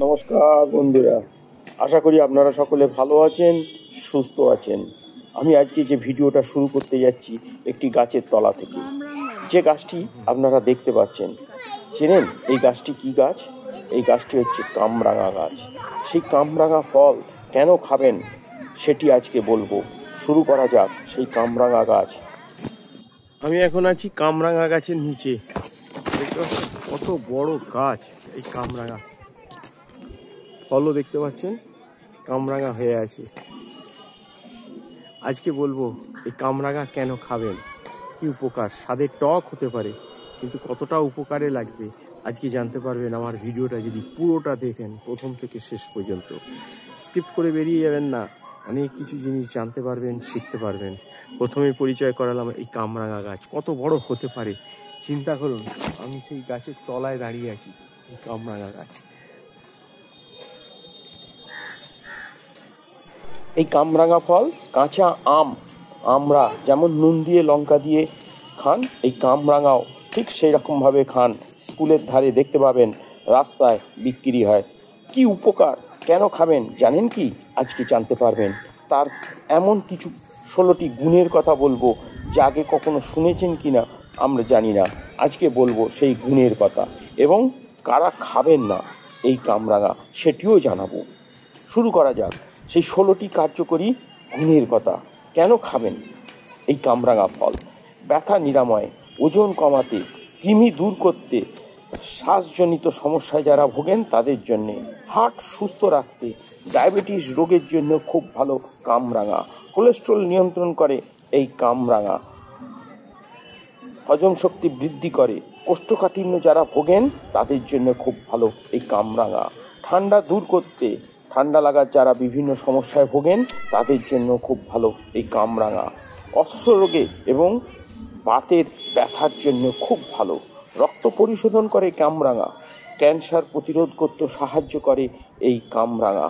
নমস্কার বন্ধুরা, আশা করি আপনারা সকলে ভালো আছেন, সুস্থ আছেন। আমি আজকে যে ভিডিওটা শুরু করতে যাচ্ছি একটি গাছের তলা থেকে। যে গাছটি আপনারা দেখতে পাচ্ছেন, চেনেন এই গাছটি কি গাছ? এই গাছটি হচ্ছে কামরাঙা গাছ। সেই কামরাঙা ফল কেন খাবেন সেটি আজকে বলবো। শুরু করা যাক সেই কামরাঙা গাছ। আমি এখন আছি কামরাঙা গাছের নিচে। কত বড় গাছ এই কামরাঙা, ফলও দেখতে পাচ্ছেন কামরাঙা হয়ে আছে। আজকে বলবো এই কামরাঙা কেন খাবেন, কি উপকার। স্বাদে টক হতে পারে, কিন্তু কতটা উপকারে লাগবে আজকে জানতে পারবেন আমার ভিডিওটা যদি পুরোটা দেখেন, প্রথম থেকে শেষ পর্যন্ত। স্কিপ করে বেরিয়ে যাবেন না, অনেক কিছু জিনিস জানতে পারবেন, শিখতে পারবেন। প্রথমে পরিচয় করালাম এই কামরাঙা গাছ কত বড় হতে পারে। চিন্তা করুন, আমি সেই গাছের তলায় দাঁড়িয়ে আছি, এই কামরাঙা গাছ। এই কামরাঙা ফল কাঁচা আম, আমরা যেমন নুন দিয়ে লঙ্কা দিয়ে খান, এই কামরাঙাও ঠিক সেই রকমভাবে খান। স্কুলের ধারে দেখতে পাবেন, রাস্তায় বিক্রি হয়। কি উপকার, কেন খাবেন জানেন কি? আজকে জানতে পারবেন। তার এমন কিছু 16টি গুণের কথা বলবো, যা আগে কখনো শুনেছেন কি না আমরা জানি না। আজকে বলবো সেই গুণের কথা, এবং কারা খাবেন না এই কামরাঙা সেটিও জানাবো। শুরু করা যাক সেই 16টি কার্যকরী গুণের কথা। কেন খাবেন এই কামরাঙা ফল? ব্যথা নিরাময়, ওজন কমাতে, কৃমি দূর করতে, শ্বাসজনিত সমস্যায় যারা ভোগেন তাদের জন্যে, হার্ট সুস্থ রাখতে, ডায়াবেটিস রোগের জন্য খুব ভালো কামরাঙা, কোলেস্ট্রল নিয়ন্ত্রণ করে এই কামরাঙা, হজম শক্তি বৃদ্ধি করে, কোষ্ঠকাঠিন্য যারা ভোগেন তাদের জন্য খুব ভালো এই কামরাঙা, ঠান্ডা দূর করতে, ঠান্ডা লাগার যারা বিভিন্ন সমস্যায় ভোগেন তাদের জন্য খুব ভালো এই কামরাঙা, অশ্বরোগে এবং বাতের ব্যথার জন্য খুব ভালো, রক্ত পরিশোধন করে কামরাঙা, ক্যান্সার প্রতিরোধ করতে সাহায্য করে এই কামরাঙা,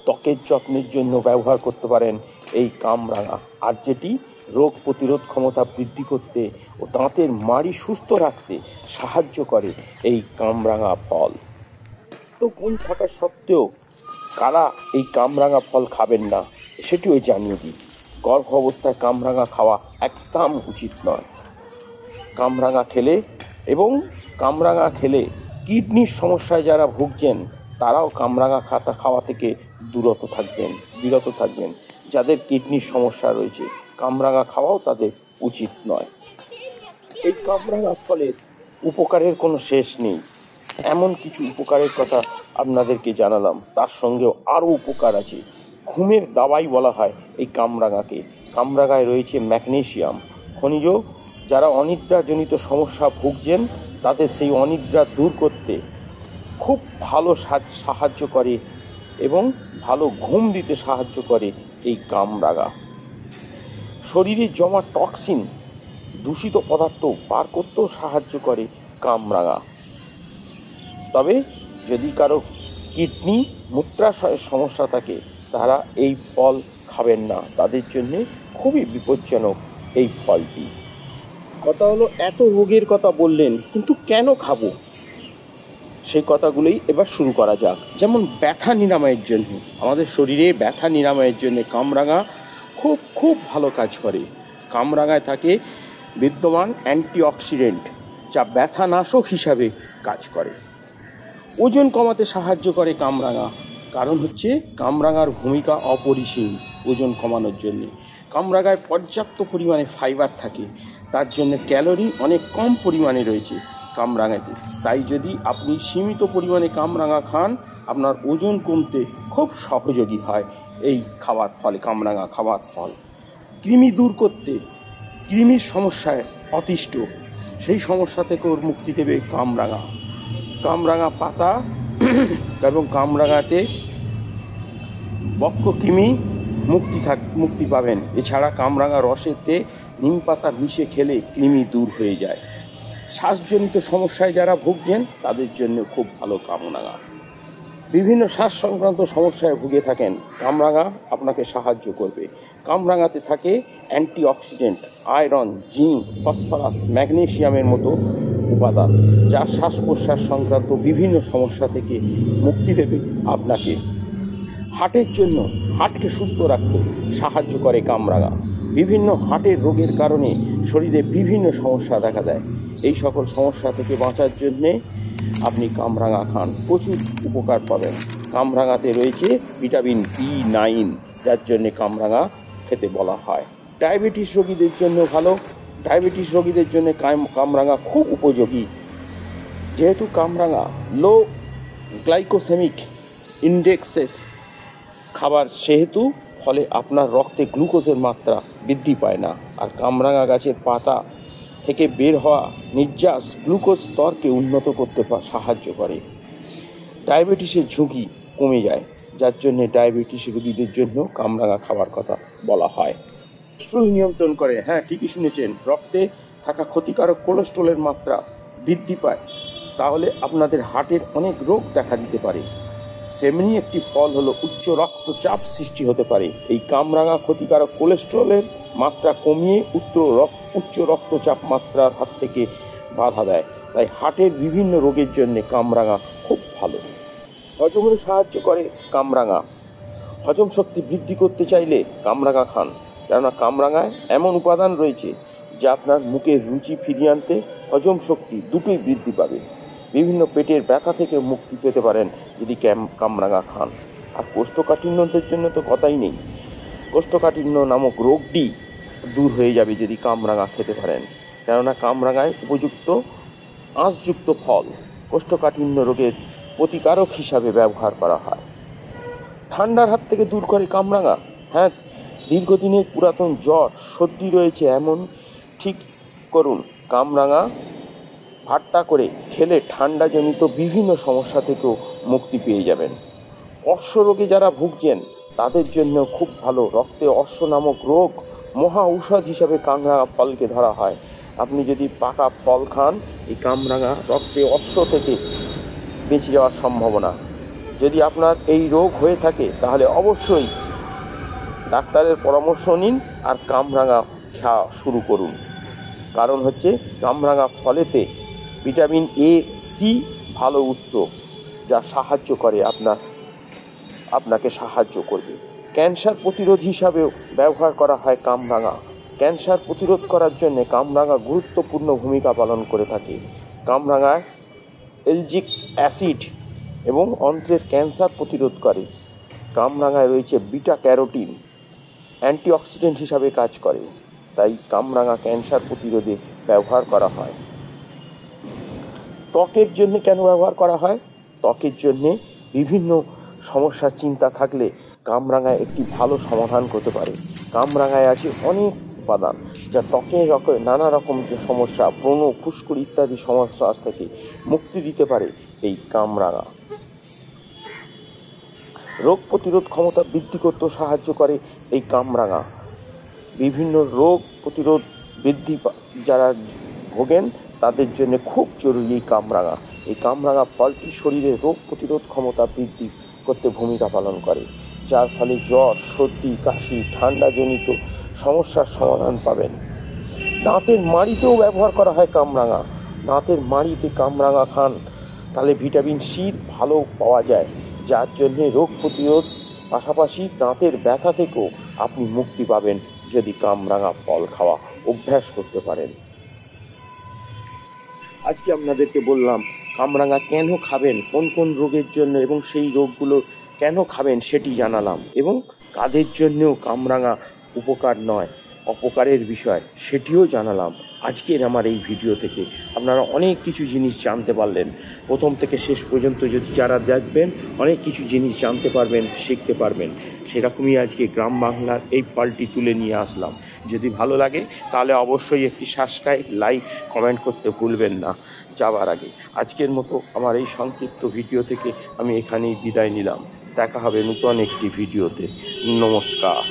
ত্বকের যত্নের জন্য ব্যবহার করতে পারেন এই কামরাঙা, আর যেটি রোগ প্রতিরোধ ক্ষমতা বৃদ্ধি করতে ও দাঁতের মাড়ি সুস্থ রাখতে সাহায্য করে এই কামরাঙা ফল। তো গুণ থাকা সত্ত্বেও কারা এই কামরাঙা ফল খাবেন না সেটিও জানিয়ে দিই। গর্ভ অবস্থায় কামরাঙা খাওয়া একদম উচিত নয়। কামরাঙা খেলে কিডনির সমস্যায় যারা ভুগছেন তারাও কামরাঙা খাওয়া থেকে বিরত থাকবেন। যাদের কিডনির সমস্যা রয়েছে কামরাঙা খাওয়াও তাদের উচিত নয়। এই কামরাঙা ফলের উপকারের কোনো শেষ নেই। এমন কিছু উপকারের কথা আপনাদেরকে জানালাম, তার সঙ্গেও আরও উপকার আছে। ঘুমের দাওয়াই বলা হয় এই কামরাঙাকে। কামরাঙায় রয়েছে ম্যাগনেসিয়াম খনিজ, যারা অনিদ্রাজনিত সমস্যা ভুগছেন তাদের সেই অনিদ্রা দূর করতে খুব ভালো সাহায্য করে এবং ভালো ঘুম দিতে সাহায্য করে এই কামরাঙা। শরীরে জমা টক্সিন, দূষিত পদার্থ বার করতেও সাহায্য করে কামরাঙা। তবে যদি কারো কিডনি মূত্রাশয়ের সমস্যা থাকে তারা এই ফল খাবেন না, তাদের জন্যে খুবই বিপজ্জনক এই ফলটি। কথা হলো, এত রোগের কথা বললেন, কিন্তু কেন খাবো সেই কথাগুলোই এবার শুরু করা যাক। যেমন ব্যথা নিরাময়ের জন্য, আমাদের শরীরে ব্যথা নিরাময়ের জন্য কামরাঙা খুব খুব ভালো কাজ করে। কামরাঙায় থাকে বিদ্যমান অ্যান্টিঅক্সিডেন্ট, যা ব্যথা নাশক হিসাবে কাজ করে। ওজন কমাতে সাহায্য করে কামরাঙা, কারণ হচ্ছে কামরাঙার ভূমিকা অপরিসীম ওজন কমানোর জন্যে। কামরাঙায় পর্যাপ্ত পরিমাণে ফাইবার থাকে, তার জন্য ক্যালোরি অনেক কম পরিমাণে রয়েছে কামরাঙাতে। তাই যদি আপনি সীমিত পরিমাণে কামরাঙা খান, আপনার ওজন কমতে খুব সহযোগী হয় এই কামরাঙা খাওয়ার ফল। কৃমি দূর করতে, কৃমির সমস্যায় অতিষ্ঠ, সেই সমস্যা থেকেও মুক্তি দেবে কামরাঙা পাতা এবং কামরাঙাতে বক্ষকৃমি মুক্তি পাবেন। এছাড়া কামরাঙা রসেতে নিম পাতা মিশে খেলে কৃমি দূর হয়ে যায়। শ্বাসজনিত সমস্যায় যারা ভুগছেন তাদের জন্য খুব ভালো কামরাঙা। বিভিন্ন শ্বাস সংক্রান্ত সমস্যায় ভুগে থাকেন, কামরাঙা আপনাকে সাহায্য করবে। কামরাঙাতে থাকে অ্যান্টিঅক্সিডেন্ট, আয়রন, জিঙ্ক, ফসফরাস, ম্যাগনেসিয়ামের মতো উপাদান, যা শ্বাস প্রশ্বাস সংক্রান্ত বিভিন্ন সমস্যা থেকে মুক্তি দেবে আপনাকে। হার্টকে সুস্থ রাখতে সাহায্য করে কামরাঙা। বিভিন্ন হার্টের রোগের কারণে শরীরে বিভিন্ন সমস্যা দেখা দেয়। এই সকল সমস্যা থেকে বাঁচার জন্যে আপনি কামরাঙা খান, প্রচুর উপকার পাবেন। কামরাঙাতে রয়েছে ভিটামিন B9, যার জন্যে কামরাঙা খেতে বলা হয়। ডায়াবেটিস রোগীদের জন্য ভালো। ডায়াবেটিস রোগীদের জন্য কামরাঙা খুব উপযোগী। যেহেতু কামরাঙা লো গ্লাইকোসেমিক ইন্ডেক্সের খাবার, সেহেতু ফলে আপনার রক্তে গ্লুকোজের মাত্রা বৃদ্ধি পায় না। আর কামরাঙা গাছের পাতা থেকে বের হওয়া নির্যাস গ্লুকোজ স্তরকে উন্নত করতে সাহায্য করে। ডায়াবেটিসের ঝুঁকি কমে যায়, যার জন্য ডায়াবেটিস রোগীদের জন্য কামরাঙা খাবার কথা বলা হয়। কোলেস্ট্রল নিয়ন্ত্রণ করে। হ্যাঁ, ঠিকই শুনেছেন। রক্তে থাকা ক্ষতিকারক কোলেস্ট্রলের মাত্রা বৃদ্ধি পায়, তাহলে আপনাদের হার্টের অনেক রোগ দেখা দিতে পারে। সেমনি একটি ফল হলো উচ্চ রক্তচাপ সৃষ্টি হতে পারে। এই কামরাঙা ক্ষতিকারক কোলেস্ট্রলের মাত্রা কমিয়ে উচ্চ রক্তচাপ মাত্রার হাত থেকে বাধা দেয়। তাই হার্টের বিভিন্ন রোগের জন্য কামরাঙা খুব ভালো। হজমে সাহায্য করে কামরাঙা। হজম শক্তি বৃদ্ধি করতে চাইলে কামরাঙা খান, কেননা কামরাঙায় এমন উপাদান রয়েছে যা আপনার মুখের রুচি ফিরিয়ে আনতে, হজম শক্তি দুটোই বৃদ্ধি পাবে। বিভিন্ন পেটের ব্যথা থেকে মুক্তি পেতে পারেন যদি কামরাঙা খান। আর কোষ্ঠকাঠিন্যদের জন্য তো কথাই নেই। কোষ্ঠকাঠিন্য নামক রোগটি দূর হয়ে যাবে যদি কামরাঙা খেতে পারেন, কেননা কামরাঙায় উপযুক্ত আঁশযুক্ত ফল কোষ্ঠকাঠিন্য রোগের প্রতিকারক হিসাবে ব্যবহার করা হয়। ঠান্ডার হাত থেকে দূর করে কামরাঙা। হ্যাঁ, দীর্ঘদিনের পুরাতন জ্বর সর্দি রয়েছে এমন ঠিক করুন, কামরাঙা ভাট্টা করে খেলে ঠান্ডাজনিত বিভিন্ন সমস্যা থেকেও মুক্তি পেয়ে যাবেন। অর্শ রোগে যারা ভুগছেন তাদের জন্য খুব ভালো। রক্তে অর্শ নামক রোগ মহা ঔষধ হিসাবে কামরাঙা ফলকে ধরা হয়। আপনি যদি পাকা ফল খান, এই কামরাঙা রক্তে অর্শ থেকে বেঁচে যাওয়ার সম্ভাবনা। যদি আপনার এই রোগ হয়ে থাকে তাহলে অবশ্যই ডাক্তারের পরামর্শ নিন আর কামরাঙা খাওয়া শুরু করুন। কারণ হচ্ছে কামরাঙা ফলেতে ভিটামিন A, C ভালো উৎস, যা সাহায্য করে আপনাকে সাহায্য করবে। ক্যান্সার প্রতিরোধ হিসাবেও ব্যবহার করা হয় কামরাঙা। ক্যান্সার প্রতিরোধ করার জন্য কামরাঙা গুরুত্বপূর্ণ ভূমিকা পালন করে থাকে। কামরাঙায় এলজিক অ্যাসিড এবং অন্ত্রের ক্যান্সার প্রতিরোধ করে। কামরাঙায় রয়েছে বিটা ক্যারোটিন, অ্যান্টিঅক্সিডেন্ট হিসাবে কাজ করে। তাই কামরাঙা ক্যান্সার প্রতিরোধে ব্যবহার করা হয়। ত্বকের জন্য কেন ব্যবহার করা হয়? ত্বকের জন্যে বিভিন্ন সমস্যার চিন্তা থাকলে কামরাঙায় একটি ভালো সমাধান করতে পারে। কামরাঙায় আছে অনেক উপাদান যা ত্বকের নানা রকম যে সমস্যা, ব্রণ, ফুসকুড়ি ইত্যাদি সমস্যা থেকে মুক্তি দিতে পারে এই কামরাঙা। রোগ প্রতিরোধ ক্ষমতা বৃদ্ধি করতে সাহায্য করে এই কামরাঙা। বিভিন্ন রোগ প্রতিরোধ বৃদ্ধি যারা ভোগেন তাদের জন্য খুব জরুরি এই কামরাঙা। এই কামরাঙা ফলটি শরীরে রোগ প্রতিরোধ ক্ষমতা বৃদ্ধি করতে ভূমিকা পালন করে, যার ফলে জ্বর, সর্দি, কাশি, ঠান্ডাজনিত সমস্যার সমাধান পাবেন। দাঁতের মাড়িতেও ব্যবহার করা হয় কামরাঙা। দাঁতের মাড়িতে কামরাঙা খান, তাহলে ভিটামিন C ভালো পাওয়া যায়, যার জন্যে রোগ প্রতিরোধ পাশাপাশি দাঁতের ব্যথা থেকেও আপনি মুক্তি পাবেন যদি কামরাঙা ফল খাওয়া অভ্যাস করতে পারেন। আজকে আপনাদেরকে বললাম কামরাঙা কেন খাবেন, কোন কোন রোগের জন্য এবং সেই রোগগুলো কেন খাবেন সেটি জানালাম, এবং কাদের জন্যও কামরাঙা উপকার নয় অপকারের বিষয় সেটিও জানালাম আজকের আমার এই ভিডিও থেকে। আপনারা অনেক কিছু জিনিস জানতে পারলেন। প্রথম থেকে শেষ পর্যন্ত যদি যারা দেখবেন অনেক কিছু জিনিস জানতে পারবেন, শিখতে পারবেন। সেরকমই আজকে গ্রাম বাংলার এই ফলটি তুলে নিয়ে আসলাম। যদি ভালো লাগে তাহলে অবশ্যই একটি সাবস্ক্রাইব, লাইক, কমেন্ট করতে ভুলবেন না যাওয়ার আগে। আজকের মতো আমার এই সংক্ষিপ্ত ভিডিও থেকে আমি এখানেই বিদায় নিলাম। দেখা হবে নতুন একটি ভিডিওতে। নমস্কার।